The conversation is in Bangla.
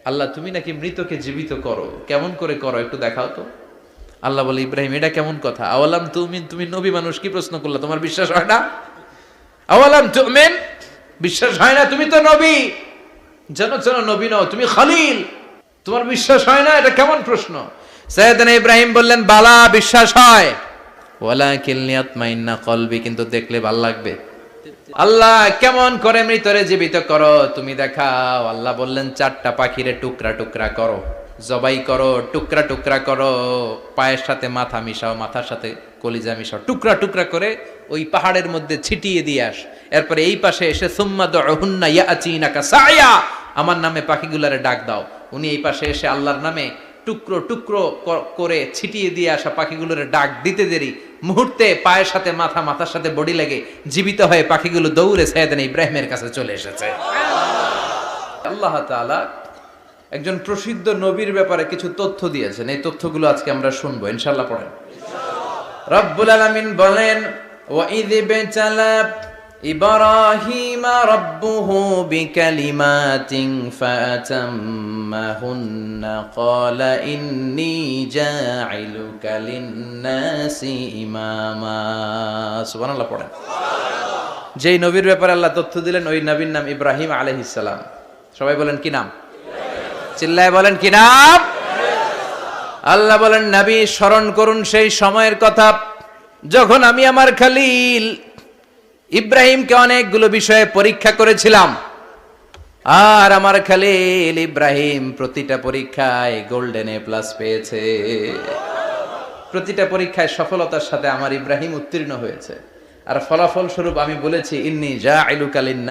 আল্লাহ তুমি নাকি মৃতকে জীবিত করো, কেমন করে করো একটু দেখাও তো। আল্লাহ বলে, ইব্রাহিম এটা কেমন কথা? আওয়ালাম তুমিন, তুমি নবী মানুষ কি প্রশ্ন করলা, তোমার বিশ্বাস হয় না? আওয়ালাম তুমিন, বিশ্বাস হয় না? তুমি তো নবী, জানো জানো নবী নও, তুমি খলিল, তোমার বিশ্বাস হয় না? এটা কেমন প্রশ্ন? সাইয়েদনা ইব্রাহিম বললেন, বালা, বিশ্বাস হয়, ওয়ালাকিন লিয়াতমাইন্না কলবি, কিন্তু দেখলে ভালো লাগবে। আল্লাহ কেমন করে মৃতরে জীবিত করো তুমি দেখাও। আল্লাহ বললেন, 4টা পাখিরে টুকরা টুকরা করো, জবাই করো, টুকরা টুকরা করো, পায়ের সাথে মাথা মিশাও, মাথার সাথে কলিজা মিশাও, টুকরা টুকরা করে ওই পাহাড়ের মধ্যে ছিটিয়ে দিয়ে আস। এরপরে এই পাশে এসে সুম্মা দুহুন্না ইয়াতিনাকা সায়া, আমার নামে পাখিগুলারে ডাক দাও। উনি এই পাশে এসে আল্লাহর নামে টুকরো টুকরো করে ছিটিয়ে দিয়ে আসা পাখিগুলোর ডাক দিতে দেরি মুহূর্তে পায়ের সাথে মাথা, মাথার সাথে বডি লেগে জীবিত হয়ে পাখিগুলো দৌড়ে সাইয়েদনা ইব্রাহিমের কাছে চলে এসেছে। আল্লাহ তাআলা একজন প্রসিদ্ধ নবীর ব্যাপারে কিছু তথ্য দিয়েছেন, এই তথ্যগুলো আজকে আমরা শুনবো ইনশাআল্লাহ। পড়েন। রব্বুল আলামিন বলেন, ওয়াইয বিতালা ইব্রাহিমা রাব্বুহু বিকালিমাতিন ফাতাম্মাহুন্না ক্বালা ইন্নী জাইলুকা লিন-নাসি ইমামা। সুবহানাল্লাহ পড়েন। যেই নবীর ব্যাপারে আল্লাহ তথ্য দিলেন ওই নবীর নাম ইব্রাহিম আলাইহিস সালাম। সবাই বলেন কি নাম? চিল্লায় বলেন কি নাম? আল্লাহ বলেন, নবী স্মরণ করুন সেই সময়ের কথা যখন আমি আমার খলিল ইব্রাহিমকে অনেকগুলো বিষয়ে পরীক্ষা করেছিলাম, আর আমার খলিল ইব্রাহিম প্রতিটা পরীক্ষায় গোল্ডেন এ প্লাস পেয়েছে। প্রতিটা পরীক্ষায় সফলতার সাথে আমার ইব্রাহিম উত্তীর্ণ হয়েছে। আর ফলাফল স্বরূপ আমি বলেছি, ইন্নী জাইলুকা লিন